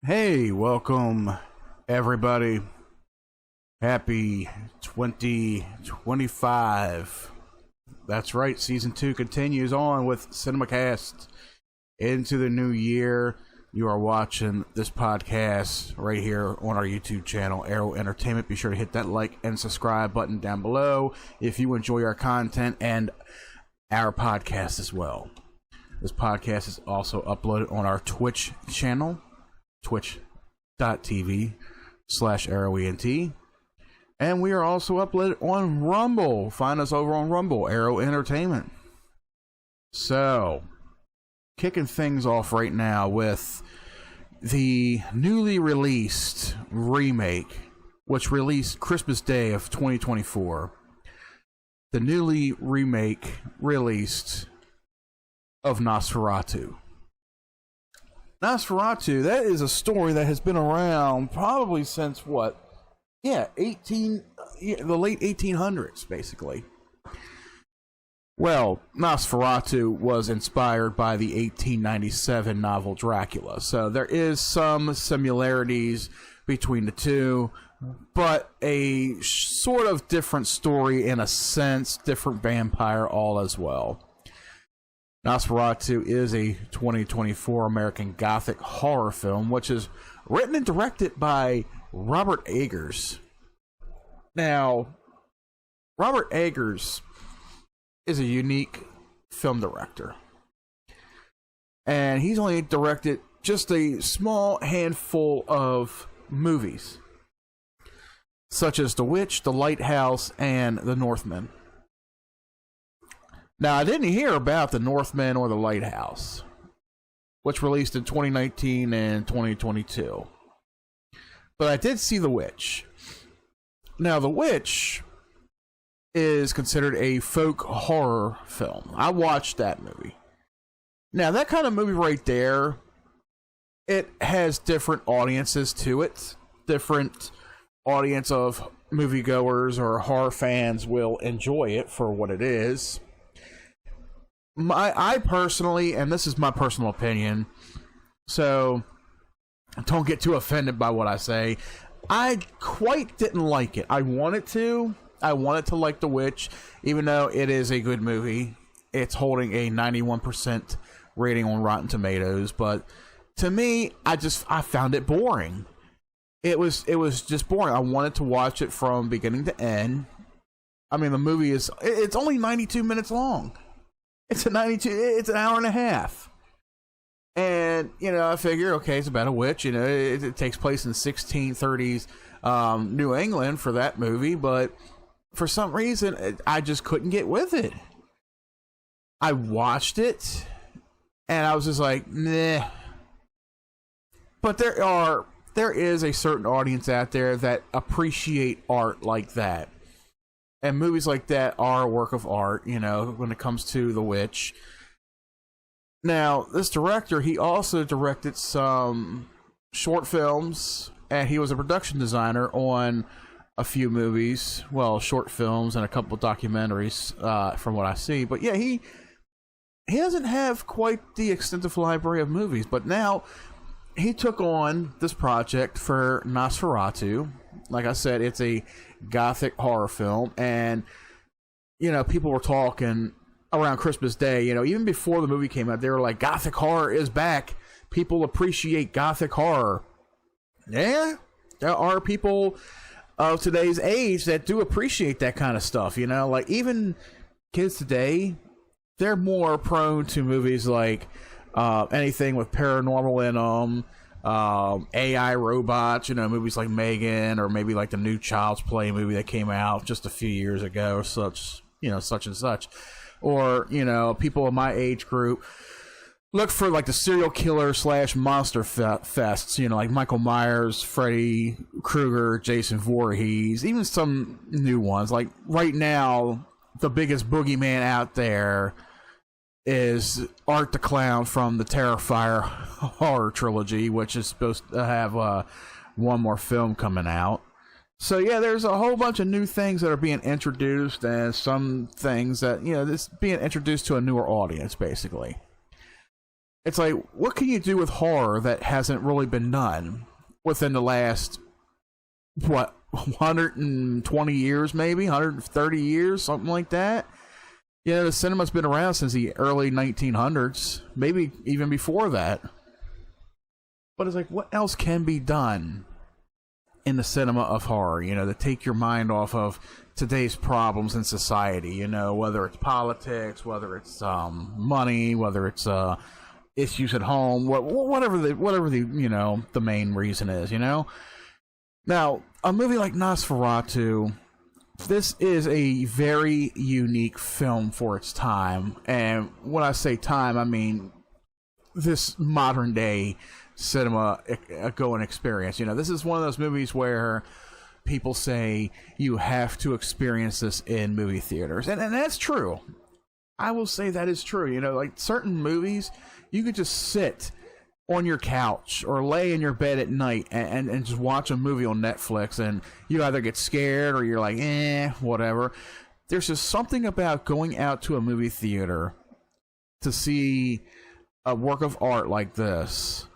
Hey, welcome everybody. Happy 2025. That's right, season 2 continues on with Cinemacast into the new year. You are watching this podcast right here on our YouTube channel, Arrow Entertainment. Be sure to hit that like and subscribe button down below if you enjoy our content and our podcast as well. This podcast is also uploaded on our Twitch channel, twitch.tv/ArrowENT. And we are also uploaded on Rumble. Find us over on Rumble, Arrow Entertainment. So, kicking things off right now with the newly released remake, which released Christmas Day of 2024. The newly released of Nosferatu. Nosferatu, that is a story that has been around probably since the late 1800s, basically. Well, Nosferatu was inspired by the 1897 novel Dracula, so there is some similarities between the two, but a sort of different story in a sense, different vampire all as well. Nosferatu is a 2024 American Gothic horror film, which is written and directed by Robert Eggers. Now, Robert Eggers is a unique film director, and he's only directed just a small handful of movies, such as The Witch, The Lighthouse, and The Northman. Now, I didn't hear about The Northman or The Lighthouse, which released in 2019 and 2022. But I did see The Witch. Now, The Witch is considered a folk horror film. I watched that movie. Now, that kind of movie right there, it has different audiences to it. Different audience of moviegoers or horror fans will enjoy it for what it is. I personally, and this is my personal opinion, so don't get too offended by what I say, I quite didn't like it. I wanted to like The Witch, even though it is a good movie. It's holding a 91% rating on Rotten Tomatoes, but to me, I found it boring. It was just boring. I wanted to watch it from beginning to end. I mean, the movie it's only 92 minutes long. It's an hour and a half. And, I figure, okay, it's about a witch. It takes place in 1630s New England for that movie. But for some reason, I just couldn't get with it. I watched it, and I was just like, nah. But there is a certain audience out there that appreciate art like that. And movies like that are a work of art, when it comes to The Witch. Now, this director, he also directed some short films, and he was a production designer on a few movies. Well, short films and a couple documentaries, from what I see. But yeah, he doesn't have quite the extensive library of movies. But now, he took on this project for Nosferatu. Like I said, it's a Gothic horror film, and people were talking around Christmas Day, even before the movie came out, they were like, Gothic horror is back. People appreciate Gothic horror. Yeah, there are people of today's age that do appreciate that kind of stuff, like even kids today, they're more prone to movies like anything with paranormal in them, AI robots, movies like Megan, or maybe like the new Child's Play movie that came out just a few years ago, or such and such. Or, people in my age group look for like the serial killer / monster fests, like Michael Myers, Freddy Krueger, Jason Voorhees, even some new ones. Like right now, the biggest boogeyman out there is Art the Clown from the Terrifier horror trilogy, which is supposed to have one more film coming out. So yeah, there's a whole bunch of new things that are being introduced, and some things that, this being introduced to a newer audience, basically. it's like, what can you do with horror that hasn't really been done within the last, what, 120 years, maybe 130 years, something like that? Yeah, the cinema's been around since the early 1900s, maybe even before that. But it's like, what else can be done in the cinema of horror, to take your mind off of today's problems in society, whether it's politics, whether it's money, whether it's issues at home, whatever the the main reason is, Now, a movie like Nosferatu, this is a very unique film for its time, and when I say time, I mean this modern day cinema going experience. This is one of those movies where people say you have to experience this in movie theaters, and that's true. I will say that is true. Like certain movies, you could just sit on your couch or lay in your bed at night and just watch a movie on Netflix, and you either get scared or you're like, whatever. There's just something about going out to a movie theater to see a work of art like this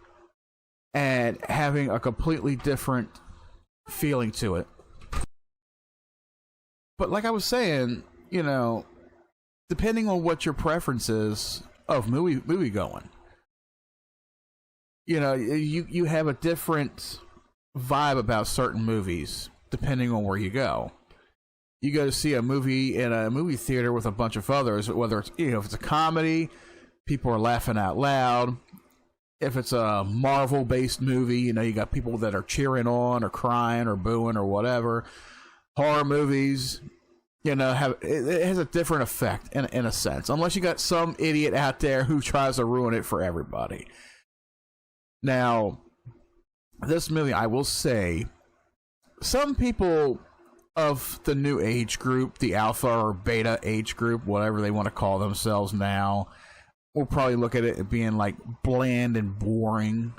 and having a completely different feeling to it. But like I was saying, depending on what your preference is of movie going, you have a different vibe about certain movies depending on where you go. You go to see a movie in a movie theater with a bunch of others, whether it's if it's a comedy, people are laughing out loud. If it's a Marvel-based movie, you got people that are cheering on or crying or booing or whatever. Horror movies, it has a different effect in a sense, unless you got some idiot out there who tries to ruin it for everybody. Now, this movie, I will say, some people of the new age group, the alpha or beta age group, whatever they want to call themselves now, will probably look at it as being like bland and boring.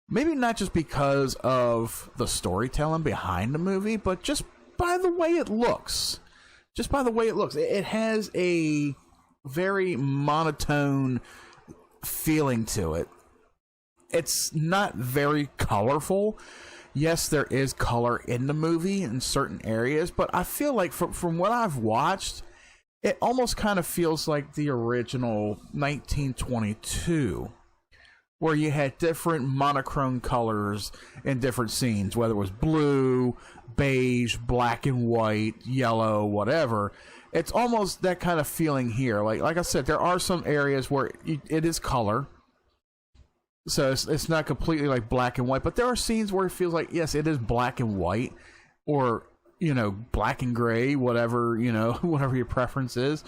Maybe not just because of the storytelling behind the movie, but just by the way it looks. Just by the way it looks. It has a very monotone feeling to it. It's not very colorful. Yes, there is color in the movie in certain areas, but I feel like from what I've watched, it almost kind of feels like the original 1922, where you had different monochrome colors in different scenes, whether it was blue, beige, black and white, yellow, whatever. It's almost that kind of feeling here. Like I said, there are some areas where it is color. So it's not completely like black and white, but there are scenes where it feels like, yes, it is black and white, or, black and gray, whatever, whatever your preference is.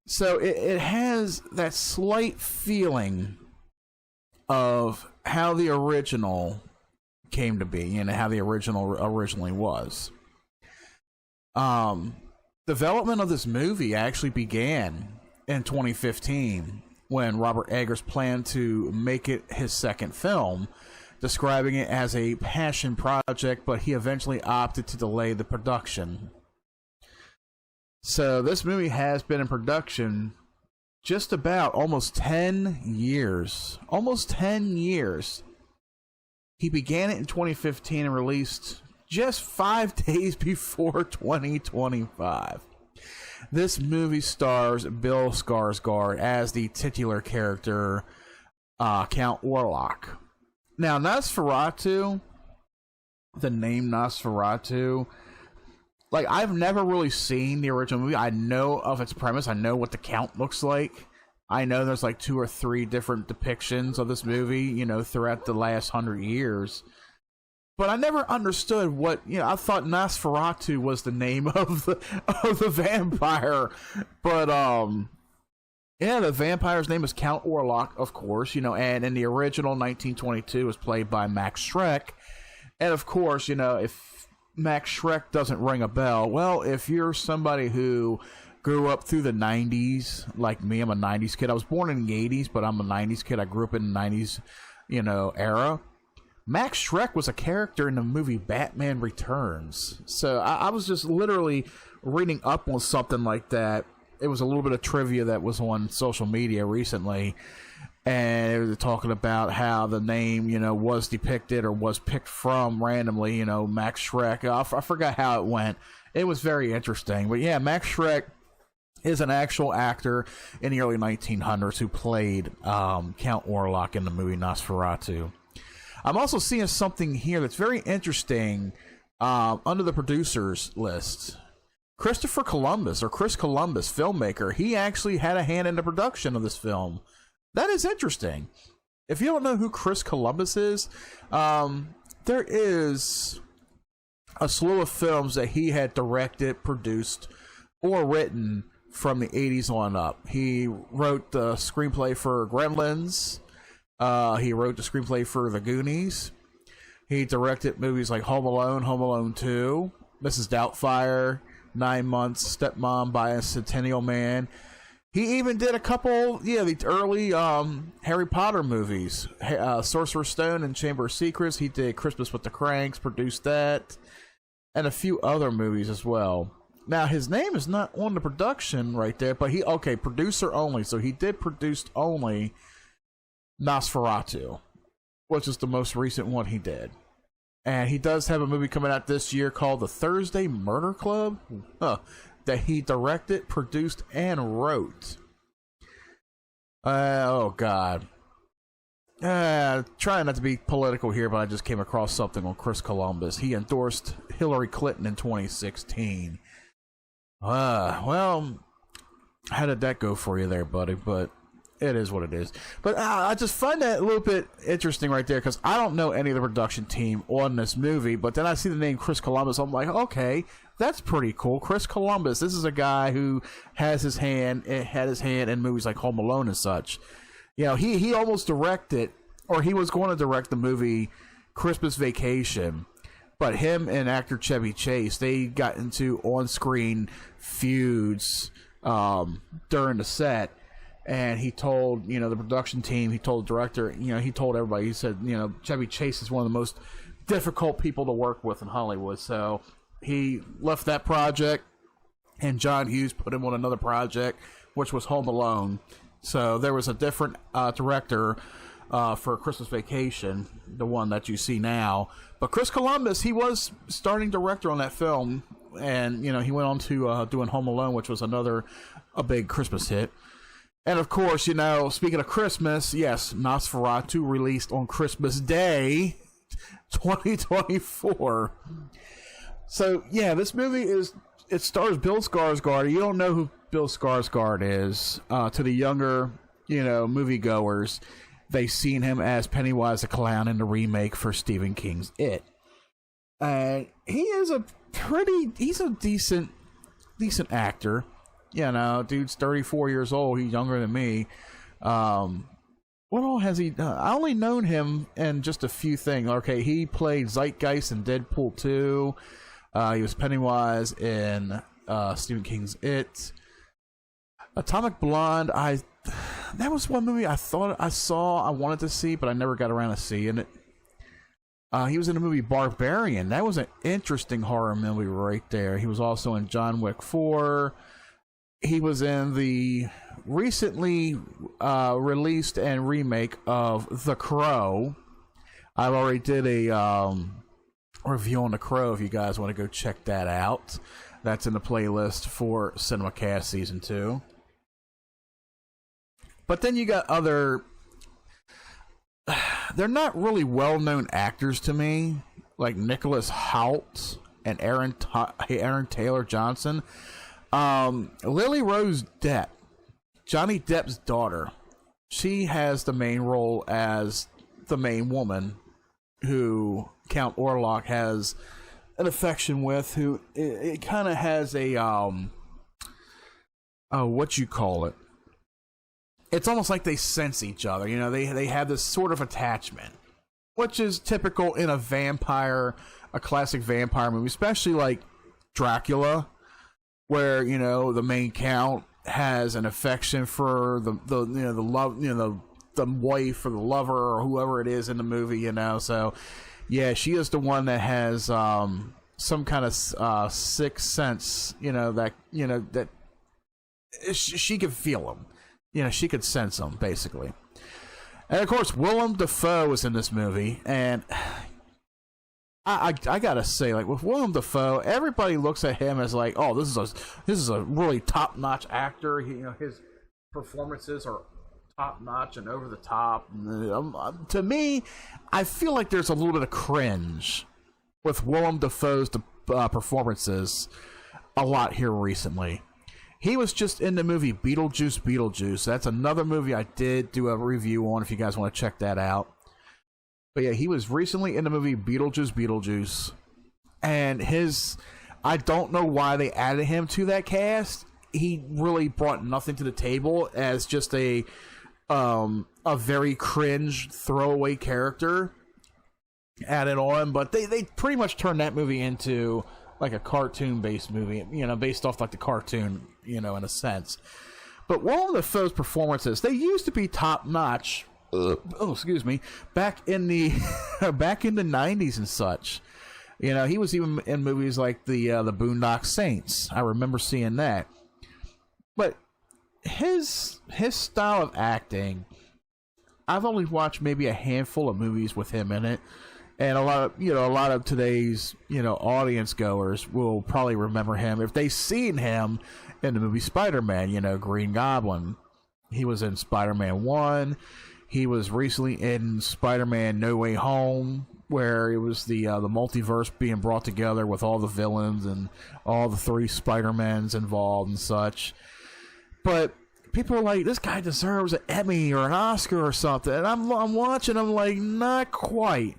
So it has that slight feeling of how the original came to be, how the original originally was. Development of this movie actually began in 2015 when Robert Eggers planned to make it his second film, describing it as a passion project, but he eventually opted to delay the production. So this movie has been in production just about almost 10 years. Almost 10 years. He began it in 2015 and released just 5 days before 2025. This movie stars Bill Skarsgård as the titular character, Count Orlok. Now, Nosferatu, the name Nosferatu, like, I've never really seen the original movie. I know of its premise. I know what the Count looks like. I know there's like 2 or 3 different depictions of this movie, throughout the last 100 years. But I never understood what, I thought Nosferatu was the name of the vampire. But, yeah, the vampire's name is Count Orlok, of course, and in the original 1922 was played by Max Schreck. And of course, if Max Schreck doesn't ring a bell, well, if you're somebody who grew up through the 90s, like me, I'm a 90s kid. I was born in the 80s, but I'm a 90s kid. I grew up in the 90s, era. Max Schreck was a character in the movie Batman Returns. So I was just literally reading up on something like that. It was a little bit of trivia that was on social media recently. and it was talking about how the name, you know, was depicted or was picked from randomly, you know, Max Schreck. I forgot how it went. It was very interesting. But yeah, Max Schreck is an actual actor in the early 1900s who played Count Orlok in the movie Nosferatu. I'm also seeing something here that's very interesting under the producers list. Christopher Columbus, or Chris Columbus, filmmaker, he actually had a hand in the production of this film. That is interesting. If you don't know who Chris Columbus is, there is a slew of films that he had directed, produced, or written from the 80s on up. He wrote the screenplay for Gremlins. He wrote the screenplay for The Goonies. He directed movies like Home Alone 2, Mrs. Doubtfire, 9 Months, Stepmom, Bicentennial Man. He even did a couple, the early Harry Potter movies. Sorcerer's Stone and Chamber of Secrets. He did Christmas with the Cranks, produced that, and a few other movies as well. Now, his name is not on the production right there, but producer only. So he did produce only Nosferatu, which is the most recent one he did. And he does have a movie coming out this year called The Thursday Murder Club. That he directed, produced, and wrote. Oh, God. Trying not to be political here, but I just came across something on Chris Columbus. He endorsed Hillary Clinton in 2016. Well, how did that go for you there, buddy? But it is what it is. But I just find that a little bit interesting right there, because I don't know any of the production team on this movie, but then I see the name Chris Columbus. I'm like, okay, that's pretty cool. Chris Columbus, this is a guy who had his hand in movies like Home Alone and such. You know, he almost directed, or he was going to direct the movie Christmas Vacation, but him and actor Chevy Chase, they got into on-screen feuds during the set. And he told, the production team, he told the director, he told everybody, he said, Chevy Chase is one of the most difficult people to work with in Hollywood. So he left that project, and John Hughes put him on another project, which was Home Alone. So there was a different director for Christmas Vacation, the one that you see now. But Chris Columbus, he was starting director on that film. And, he went on to doing Home Alone, which was a big Christmas hit. And of course, speaking of Christmas, yes, Nosferatu released on Christmas Day, 2024. So, yeah, this movie it stars Bill Skarsgård. You don't know who Bill Skarsgård is. To the younger, moviegoers, they've seen him as Pennywise the Clown in the remake for Stephen King's It. And he's a decent actor. Dude's 34 years old. He's younger than me. What all has he done? I only known him in just a few things. Okay, he played Zeitgeist in Deadpool 2. He was Pennywise in Stephen King's It. Atomic Blonde, that was one movie I thought I wanted to see, but I never got around to seeing it. He was in the movie Barbarian. That was an interesting horror movie right there. He was also in John Wick 4. He was in the recently released and remake of The Crow. I already did a review on The Crow if you guys want to go check that out. That's in the playlist for Cinemacast Season 2. But then you got other... They're not really well-known actors to me, like Nicholas Hoult and Aaron Taylor Johnson. Lily Rose Depp, Johnny Depp's daughter, she has the main role as the main woman who Count Orlok has an affection with, who it kind of has a what you call it, it's almost like they sense each other. They have this sort of attachment, which is typical in a classic vampire movie, especially like Dracula, where the main count has an affection for the wife or the lover or whoever it is in the movie. So yeah, she is the one that has some kind of sixth sense, that she could feel him, she could sense him basically. And of course, Willem Dafoe was in this movie, and I gotta say, like, with Willem Dafoe, everybody looks at him as like, oh, this is a really top notch actor. His performances are top notch and over the top. To me, I feel like there's a little bit of cringe with Willem Dafoe's performances a lot here recently. He was just in the movie Beetlejuice. That's another movie I did do a review on if you guys want to check that out. But yeah, he was recently in the movie Beetlejuice. And I don't know why they added him to that cast. He really brought nothing to the table as just a very cringe throwaway character added on. But they pretty much turned that movie into like a cartoon-based movie, based off like the cartoon, in a sense. But Willem Dafoe's performances, they used to be top-notch. Excuse me. Back in the 90s and such. He was even in movies like the Boondock Saints. I remember seeing that. But his style of acting, I've only watched maybe a handful of movies with him in it. And a lot of today's, audience goers will probably remember him if they've seen him in the movie Spider-Man, Green Goblin. He was in Spider-Man 1. He was recently in Spider-Man No Way Home, where it was the multiverse being brought together with all the villains and all the 3 Spider-Mans involved and such. But people are like, this guy deserves an Emmy or an Oscar or something. And I'm watching, I'm like, not quite.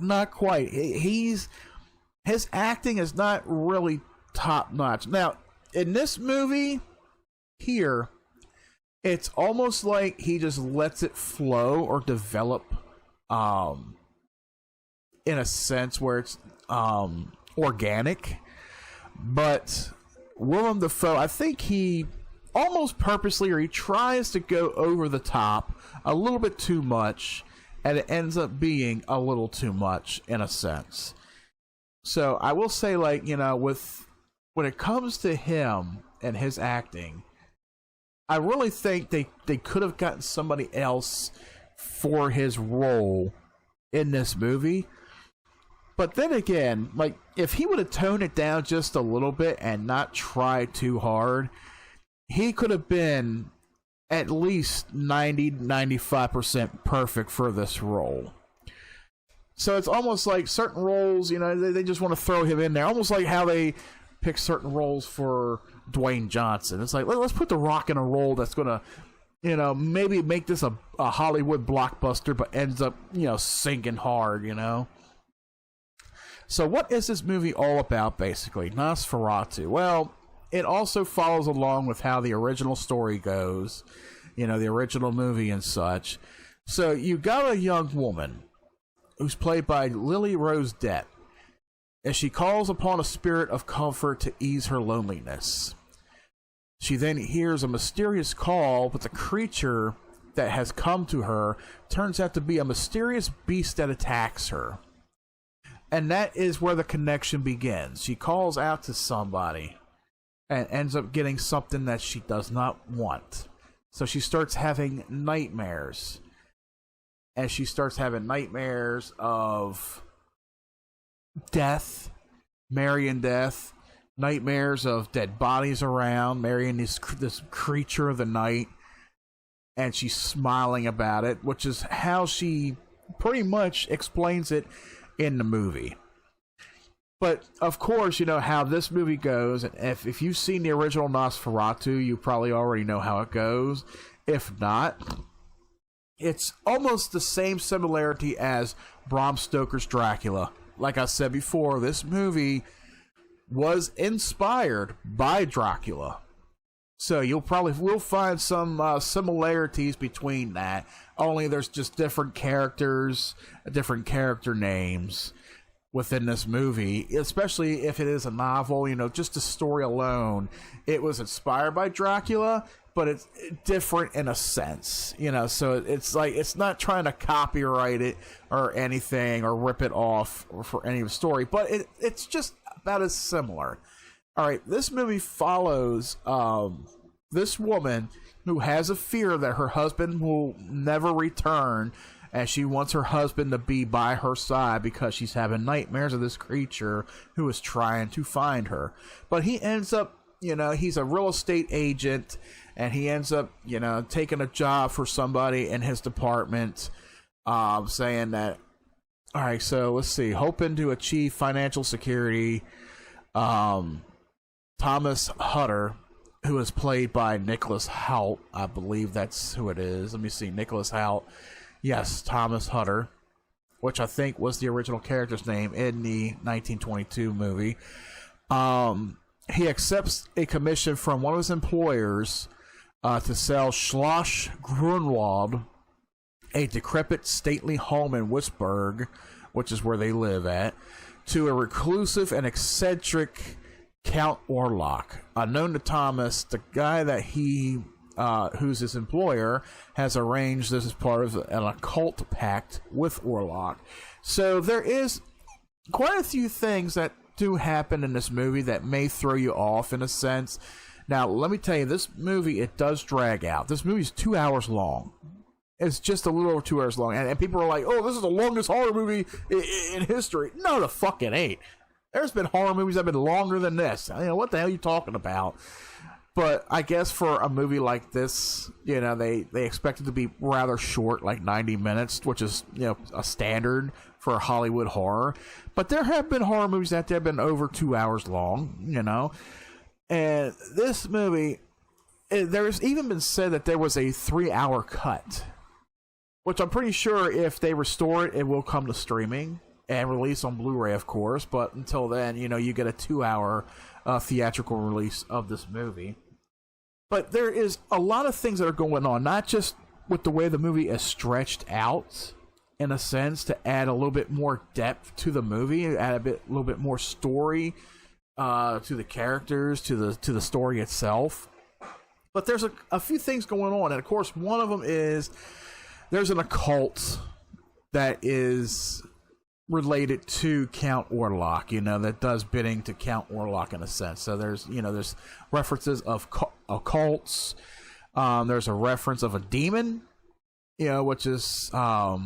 Not quite. His acting is not really top notch. Now, in this movie here, it's almost like he just lets it flow or develop in a sense where it's organic. But Willem Dafoe, I think he almost purposely, or he tries to go over the top a little bit too much, and it ends up being a little too much in a sense. So I will say, like, when it comes to him and his acting, I really think they could have gotten somebody else for his role in this movie. But then again, like, if he would have toned it down just a little bit and not tried too hard, he could have been at least 90-95% perfect for this role. So it's almost like certain roles, they just want to throw him in there. Almost like how they pick certain roles for Dwayne Johnson. It's like, let's put The Rock in a role that's going to, maybe make this a Hollywood blockbuster, but ends up, sinking hard, So what is this movie all about, basically? Nosferatu. Well, it also follows along with how the original story goes, the original movie and such. So you got a young woman who's played by Lily Rose Depp, and she calls upon a spirit of comfort to ease her loneliness. She then hears a mysterious call, but the creature that has come to her turns out to be a mysterious beast that attacks her. And that is where the connection begins. She calls out to somebody and ends up getting something that she does not want. So she starts having nightmares. And she starts having nightmares of death, marrying death, nightmares of dead bodies around, marrying this creature of the night. And she's smiling about it, which is how she pretty much explains it in the movie. But, of course, how this movie goes, and if you've seen the original Nosferatu, you probably already know how it goes. If not, it's almost the same similarity as Bram Stoker's Dracula. Like I said before, this movie was inspired by Dracula. So we'll find some similarities between that. Only there's just different characters, different character names within this movie, especially if it is a novel. Just the story alone, it was inspired by Dracula, but it's different in a sense. So it's like, it's not trying to copyright it or anything or rip it off for any of the story, but it's just about as similar. All right, this movie follows this woman who has a fear that her husband will never return, and she wants her husband to be by her side because she's having nightmares of this creature who is trying to find her. But he ends up, he's a real estate agent, and he ends up, taking a job for somebody in his department, saying that, all right, so let's see, hoping to achieve financial security. Thomas Hutter, who is played by Nicholas Hoult, I believe that's who it is. Let me see, Nicholas Hoult. Yes, Thomas Hutter, which I think was the original character's name in the 1922 movie. He accepts a commission from one of his employers to sell Schloss Grunwald, a decrepit, stately home in Wurzburg, which is where they live at, to a reclusive and eccentric Count Orlok. Unknown to Thomas, the guy that he who's his employer, has arranged this as part of an occult pact with Orlok. So there is quite a few things that do happen in this movie that may throw you off in a sense. Now, let me tell you, this movie, it does drag out. This movie's 2 hours long. It's just a little over 2 hours long. And people are like, oh, this is the longest horror movie in history. No, the fuck it ain't. There's been horror movies that have been longer than this. What the hell are you talking about? But I guess for a movie like this, they expect it to be rather short, like 90 minutes, which is, a standard for Hollywood horror. But there have been horror movies that have been over 2 hours long, And this movie, there's even been said that there was a 3-hour cut, which I'm pretty sure if they restore it, it will come to streaming and release on Blu-ray, of course. But until then, you get a 2-hour theatrical release of this movie. But there is a lot of things that are going on, not just with the way the movie is stretched out, in a sense, to add a little bit more depth to the movie, add a little bit more story to the characters, to the story itself. But there's a few things going on, and of course, one of them is there's an occult that is related to Count Orlok, that does bidding to Count Orlok in a sense. So there's references of occults. There's a reference of a demon, which is I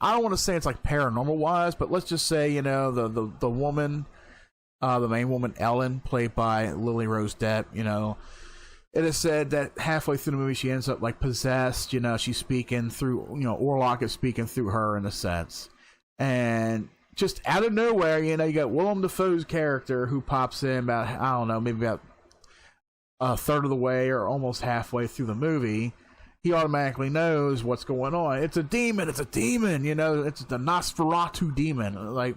don't want to say it's like paranormal wise, but let's just say the woman, the main woman Ellen, played by Lily Rose Depp. It is said that halfway through the movie she ends up like possessed. She's speaking through Orlok is speaking through her in a sense. And just out of nowhere, you got Willem Dafoe's character who pops in about, I don't know, maybe about a third of the way or almost halfway through the movie. He automatically knows what's going on. It's a demon. It's the Nosferatu demon. Like,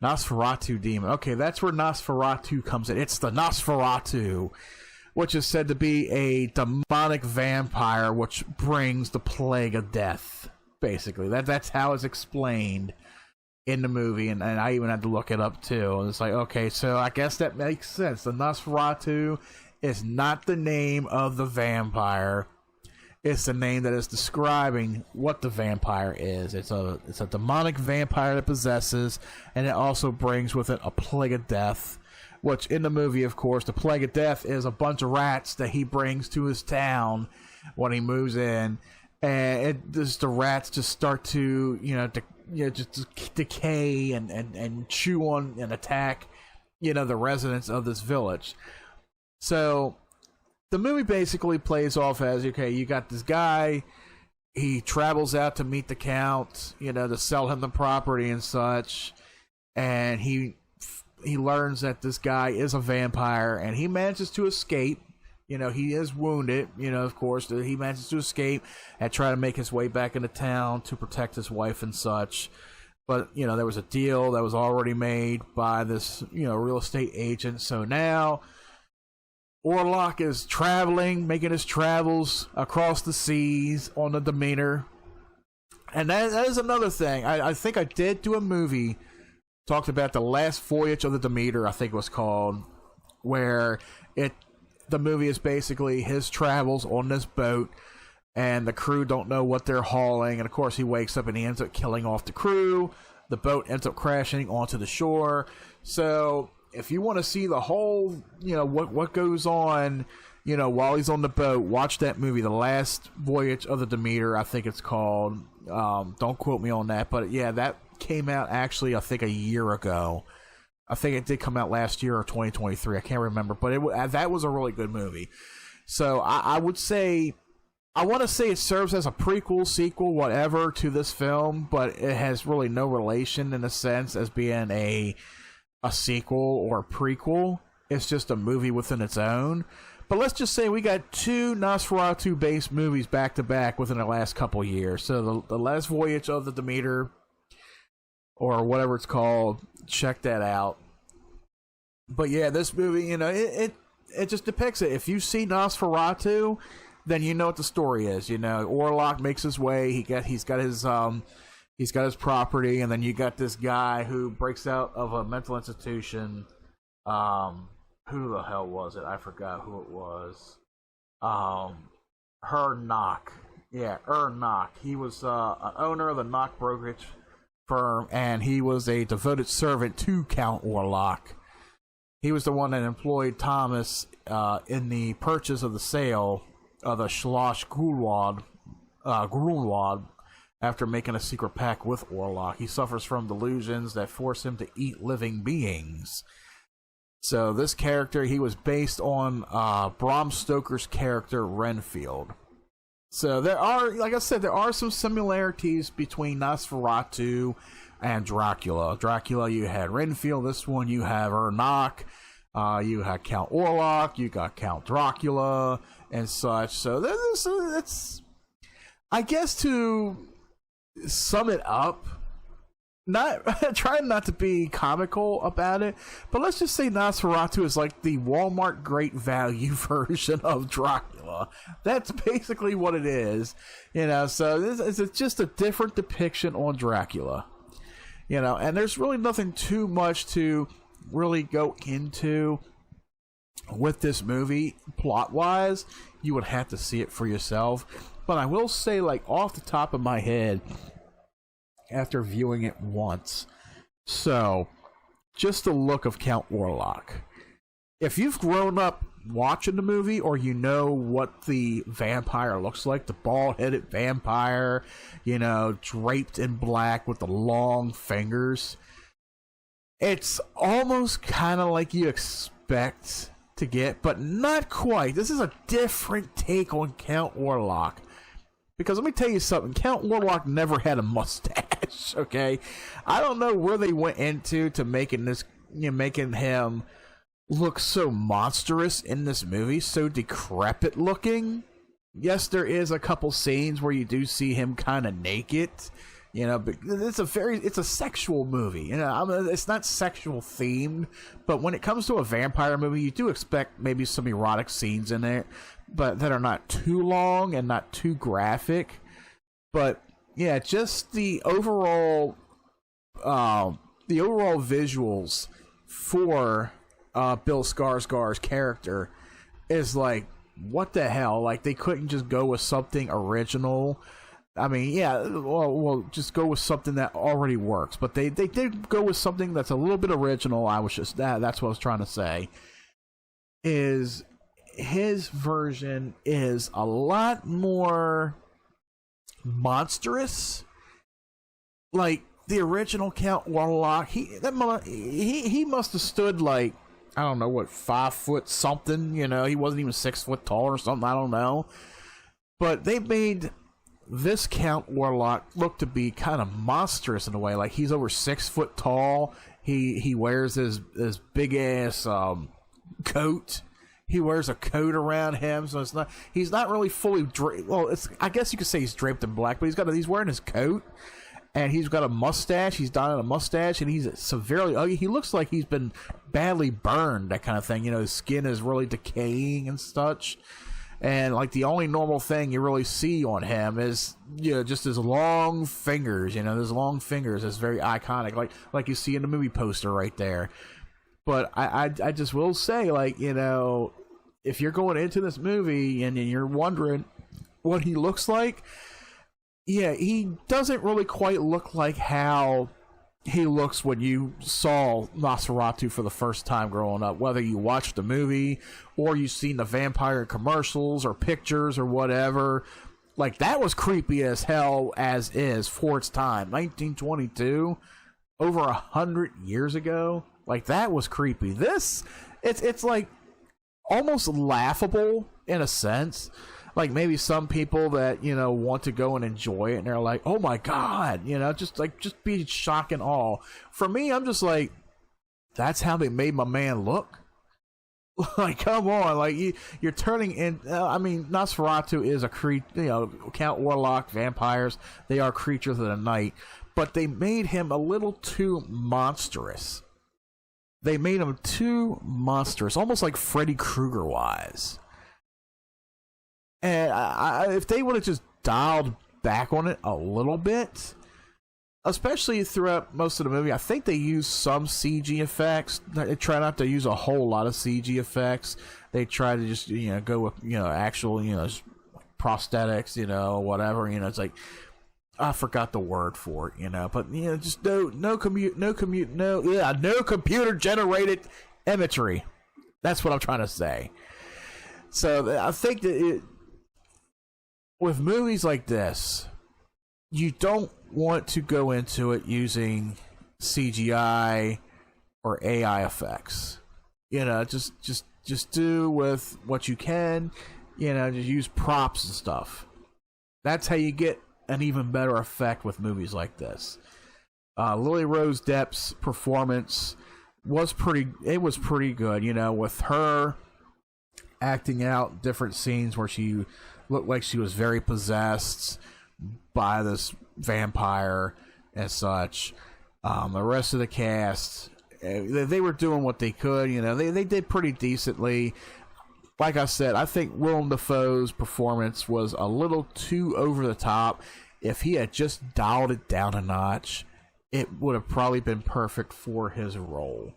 Nosferatu demon. Okay, that's where Nosferatu comes in. It's the Nosferatu, which is said to be a demonic vampire which brings the plague of death. Basically, that's how it's explained in the movie, and I even had to look it up too. And it's like, okay, so I guess that makes sense. The Nosferatu is not the name of the vampire; it's the name that is describing what the vampire is. It's a demonic vampire that possesses, and it also brings with it a plague of death. Which in the movie, of course, the plague of death is a bunch of rats that he brings to his town when he moves in. And the rats just start to, just decay and chew on and attack, the residents of this village. So the movie basically plays off as, okay, you got this guy, he travels out to meet the Count, to sell him the property and such, and he learns that this guy is a vampire, and he manages to escape. He is wounded, of course. He manages to escape and try to make his way back into town to protect his wife and such. But, there was a deal that was already made by this, real estate agent. So now Orlok is traveling, making his travels across the seas on the Demeter. And that is another thing. I think I did do a movie, talked about the last voyage of the Demeter, I think it was called, where the movie is basically his travels on this boat, and the crew don't know what they're hauling, and of course he wakes up and he ends up killing off the crew. The boat ends up crashing onto the shore. So if you want to see the whole, what goes on you know, while he's on the boat, watch that movie, The Last Voyage of the Demeter, I think it's called. Don't quote me on that, but yeah, that came out actually, I think, a year ago. I think it did come out last year or 2023. I can't remember, but that was a really good movie. So I would say, I want to say it serves as a prequel, sequel, whatever to this film, but it has really no relation in a sense as being a sequel or a prequel. It's just a movie within its own. But let's just say we got 2 Nosferatu-based movies back-to-back within the last couple years. So the Last Voyage of the Demeter, or whatever it's called, check that out. But yeah, this movie, you know, it just depicts it. If you see Nosferatu, then you know what the story is. You know, Orlok makes his way. He's got his property, and then you got this guy who breaks out of a mental institution. Who the hell was it? I forgot who it was. Knock. Yeah, Knock. He was an owner of the Knock brokerage firm, and he was a devoted servant to Count Orlok. He was the one that employed Thomas in the purchase of the sale of the Schloss Grunwald after making a secret pact with Orlok. He suffers from delusions that force him to eat living beings. So this character, he was based on Bram Stoker's character Renfield. So there are, like I said, there are some similarities between Nosferatu and Dracula. Dracula, you had Renfield. This one, you have Knock. You had Count Orlok. You got Count Dracula and such. So that's, I guess, to sum it up, not trying not to be comical about it, but let's just say Nosferatu is like the Walmart Great Value version of Dracula. That's basically what it is, you know. So this is just a different depiction on Dracula, you know. And there's really nothing too much to really go into with this movie plot wise. You would have to see it for yourself. But I will say, like, off the top of my head, after viewing it once, so just the look of Count Orlok. If you've grown up watching the movie, or you know what the vampire looks like, the bald-headed vampire, you know, draped in black with the long fingers, it's almost kind of like you expect to get, but not quite. This is a different take on Count Orlok. Because let me tell you something, Count Orlok never had a mustache, okay? I don't know where they went into to making this, you know, making him look so monstrous in this movie, so decrepit looking. Yes, there is a couple scenes where you do see him kind of naked, you know, but it's a sexual movie, you know. I mean, it's not sexual themed, but when it comes to a vampire movie, you do expect maybe some erotic scenes in it, but that are not too long and not too graphic. But yeah, just the overall visuals for Bill Skarsgård's character is like, what the hell? Like, they couldn't just go with something original. I mean, yeah, well, just go with something that already works. But they did go with something that's a little bit original. That's what I was trying to say. Is his version is a lot more monstrous. Like the original Count Orlok, he must have stood like, I don't know what, 5 foot something. You know, he wasn't even 6 foot tall or something. I don't know. But they made this Count Orlok look to be kind of monstrous in a way. Like, he's over 6 foot tall. He wears his big ass coat. He wears a coat around him, so he's not really fully draped. Well, I guess you could say he's draped in black, but he's wearing his coat, and he's got a mustache. He's donning a mustache, and he's severely ugly. He looks like he's been badly burned, that kind of thing. You know, his skin is really decaying and such. And like the only normal thing you really see on him is, you know, just his long fingers. You know, his long fingers is very iconic, like you see in the movie poster right there. But I just will say, like, you know, if you're going into this movie and you're wondering what he looks like, yeah, he doesn't really quite look like how he looks when you saw Nosferatu for the first time growing up, whether you watched the movie or you've seen the vampire commercials or pictures or whatever. Like, that was creepy as hell as is for its time. 1922, over 100 years ago. Like, that was creepy. This, it's like almost laughable in a sense. Like, maybe some people that, you know, want to go and enjoy it, and they're like, oh my god, you know, just be shock and awe. For me, I'm just like, that's how they made my man look? Like, come on, like, you're turning in, I mean, Nosferatu is a creature, you know, Count Warlock, vampires, they are creatures of the night, but they made him a little too monstrous. They made him too monstrous, almost like Freddy Krueger-wise. And if they would have just dialed back on it a little bit, especially throughout most of the movie, I think they use some CG effects. They try not to use a whole lot of CG effects. They try to just, you know, go with, you know, actual, you know, prosthetics, you know, whatever. You know, it's like, I forgot the word for it, you know, but, you know, just no computer generated imagery. That's what I'm trying to say. So I think that with movies like this, you don't want to go into it using CGI or AI effects. You know, just do with what you can. You know, just use props and stuff. That's how you get an even better effect with movies like this. Lily Rose Depp's performance was pretty good. You know, with her acting out different scenes where she looked like she was very possessed by this vampire and such. The rest of the cast, they were doing what they could. You know, they did pretty decently. Like I said, I think Willem Dafoe's performance was a little too over the top. If he had just dialed it down a notch, it would have probably been perfect for his role.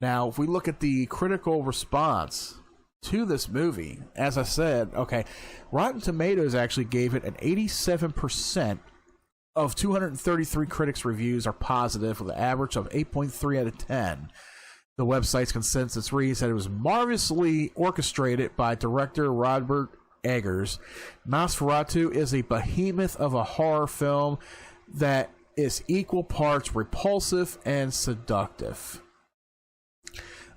Now, if we look at the critical response to this movie, as I said, okay, Rotten Tomatoes actually gave it an 87% of 233 critics' reviews are positive, with an average of 8.3 out of 10. The website's consensus reads that it was marvelously orchestrated by director Robert Eggers. Nosferatu is a behemoth of a horror film that is equal parts repulsive and seductive.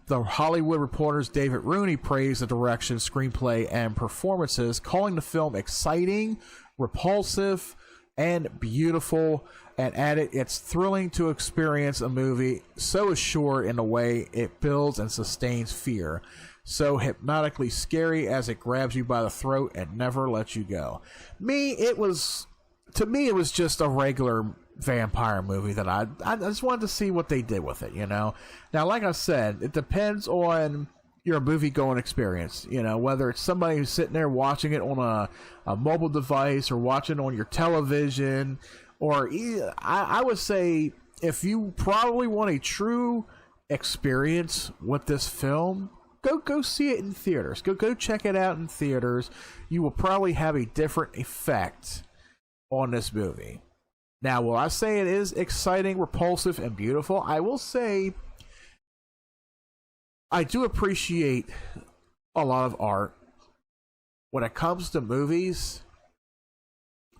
The Hollywood Reporter's David Rooney praised the direction, screenplay, and performances, calling the film exciting, repulsive, and beautiful, and added, it's thrilling to experience a movie so assured in the way it builds and sustains fear, so hypnotically scary as it grabs you by the throat and never lets you go. To me, it was just a regular vampire movie that I just wanted to see what they did with it, you know. Now, like I said, it depends on your movie going experience, you know, whether it's somebody who's sitting there watching it on a mobile device or watching on your television, or I would say if you probably want a true experience with this film, go see it in theaters. Go check it out in theaters. You will probably have a different effect on this movie. Now, will I say it is exciting, repulsive, and beautiful? I will say I do appreciate a lot of art. When it comes to movies,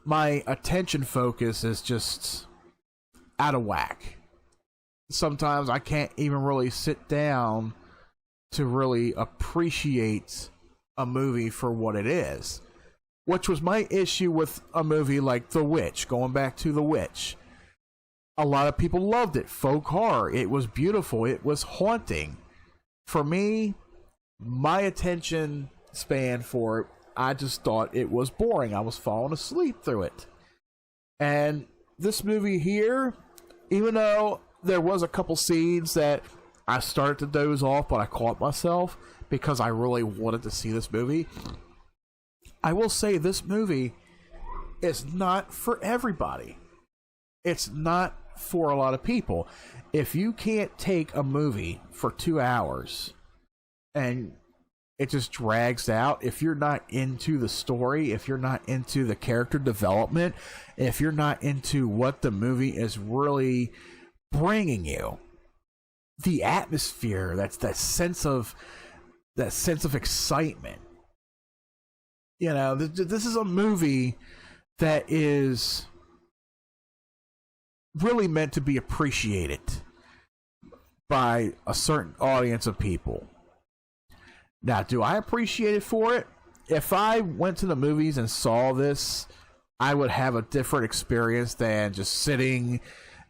my attention focus is just out of whack. Sometimes I can't even really sit down to really appreciate a movie for what it is. Which was my issue with a movie like The Witch, going back to The Witch. A lot of people loved it. Folk horror. It was beautiful. It was haunting. For me, my attention span for it, I just thought it was boring. I was falling asleep through it. And this movie here, even though there was a couple scenes that I started to doze off, but I caught myself because I really wanted to see this movie, I will say this movie is not for everybody. It's not for a lot of people. If you can't take a movie for 2 hours and it just drags out, if you're not into the story, if you're not into the character development, if you're not into what the movie is really bringing you the atmosphere, that sense of excitement. You know, this is a movie that is really meant to be appreciated by a certain audience of people. Now, do I appreciate it for it? If I went to the movies and saw this, I would have a different experience than just sitting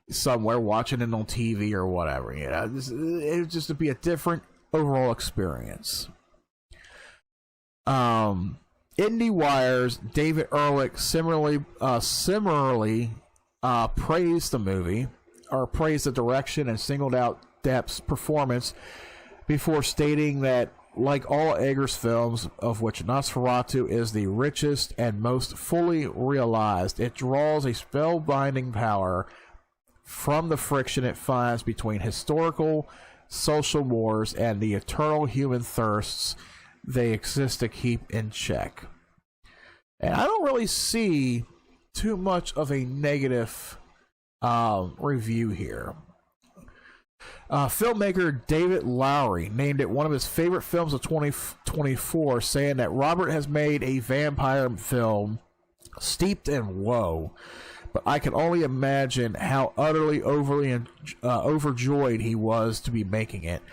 somewhere watching it on TV or whatever. You know, it would just be a different overall experience. IndieWire's David Ehrlich similarly praised the movie, or praised the direction and singled out Depp's performance before stating that, like all Eggers films, of which Nosferatu is the richest and most fully realized, it draws a spellbinding power from the friction it finds between historical, social wars and the eternal human thirsts they exist to keep in check. And I don't really see too much of a negative review here. Filmmaker David Lowery named it one of his favorite films of 2024, saying that Robert has made a vampire film steeped in woe, but I can only imagine how utterly overjoyed he was to be making it.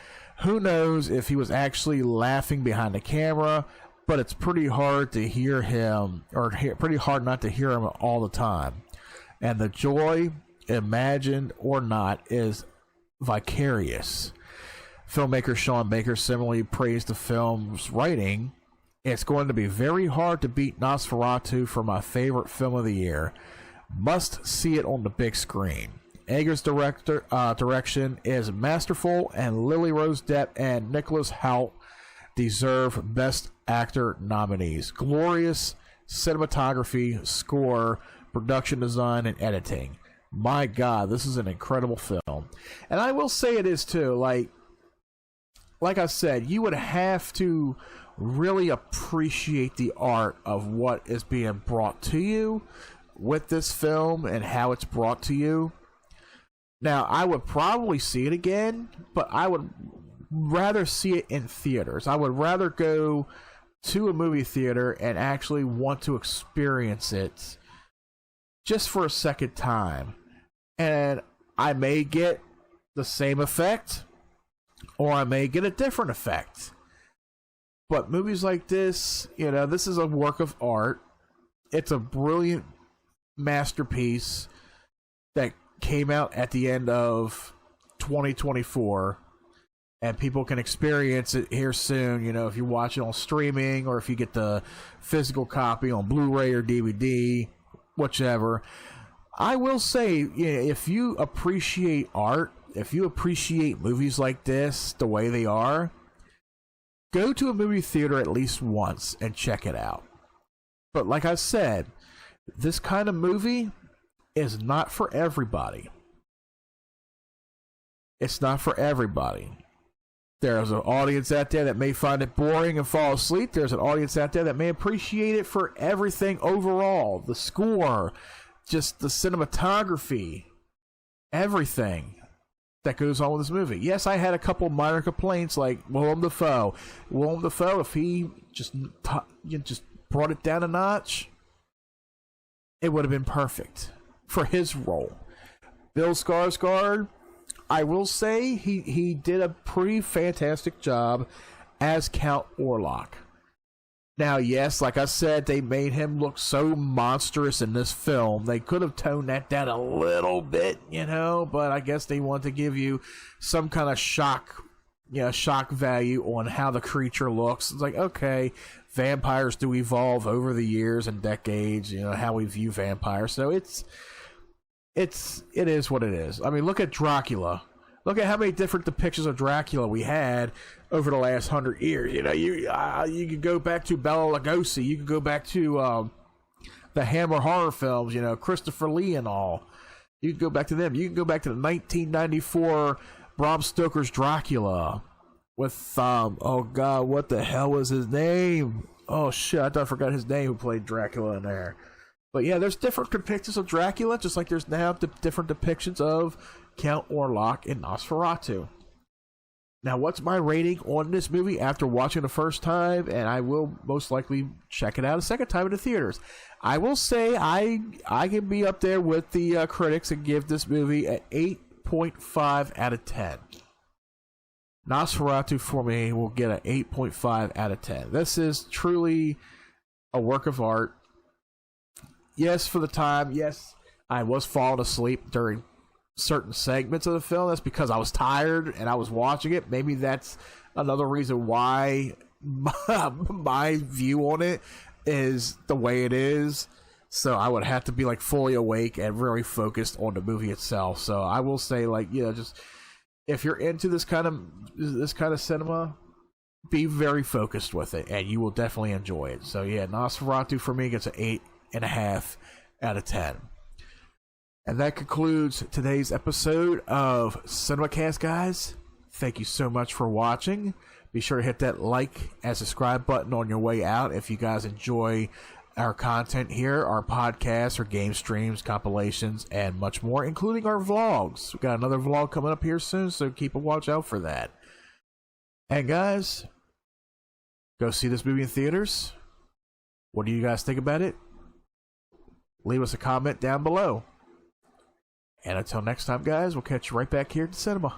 Who knows if he was actually laughing behind the camera, but it's pretty hard to hear him, or pretty hard not to hear him all the time. And the joy, imagined or not, is vicarious. Filmmaker Sean Baker similarly praised the film's writing. It's going to be very hard to beat Nosferatu for my favorite film of the year. Must see it on the big screen. Eggers' direction is masterful, and Lily Rose Depp and Nicholas Hoult deserve Best Actor nominees. Glorious cinematography, score, production design, and editing. My God, this is an incredible film. And I will say it is too. Like I said, you would have to really appreciate the art of what is being brought to you with this film and how it's brought to you. Now, I would probably see it again, but I would rather see it in theaters. I would rather go to a movie theater and actually want to experience it just for a second time. And I may get the same effect, or I may get a different effect. But movies like this, you know, this is a work of art. It's a brilliant masterpiece that came out at the end of 2024, and people can experience it here soon. You know, if you watch it on streaming, or if you get the physical copy on Blu-ray or DVD, whichever. I will say, you know, if you appreciate art, if you appreciate movies like this the way they are, go to a movie theater at least once and check it out. But like I said, this kind of movie is not for everybody. It's not for everybody. There's an audience out there that may find it boring and fall asleep. There's an audience out there that may appreciate it for everything overall. The score, just the cinematography, everything that goes on with this movie. Yes, I had a couple minor complaints, like Willem Dafoe. Willem Dafoe, if he just brought it down a notch, it would have been perfect for his role. Bill Skarsgård, I will say he did a pretty fantastic job as Count Orlok. Now, yes, like I said, they made him look so monstrous in this film. They could have toned that down a little bit, you know, but I guess they want to give you some kind of shock value on how the creature looks. It's like, okay, vampires do evolve over the years and decades, you know, how we view vampires. So it is what it is. I mean, look at Dracula. Look at how many different depictions of Dracula we had over the last 100 years. You know, you could go back to Bela Lugosi. You could go back to the Hammer horror films. You know, Christopher Lee and all. You could go back to them. You can go back to the 1994 Bram Stoker's Dracula with oh God, what the hell was his name? Oh shit, I forgot his name. Who played Dracula in there? But yeah, there's different depictions of Dracula, just like there's now different depictions of Count Orlok in Nosferatu. Now, what's my rating on this movie after watching the first time? And I will most likely check it out a second time in the theaters. I will say I can be up there with the critics and give this movie an 8.5 out of 10. Nosferatu for me will get an 8.5 out of 10. This is truly a work of art. Yes, for the time, yes, I was falling asleep during certain segments of the film. That's because I was tired and I was watching it. Maybe that's another reason why my view on it is the way it is. So I would have to be like fully awake and very focused on the movie itself. So I will say, like, just if you're into this kind of cinema, be very focused with it and you will definitely enjoy it. So yeah, Nosferatu for me gets an 8.5 out of 10. And that concludes today's episode of Cinemacast, guys. Thank you so much for watching. Be sure to hit that like and subscribe button on your way out if you guys enjoy our content here, our podcasts, our game streams, compilations, and much more, including our vlogs. We've got another vlog coming up here soon, so keep a watch out for that. And guys, go see this movie in theaters. What do you guys think about it? Leave us a comment down below. And until next time, guys, we'll catch you right back here at the cinema.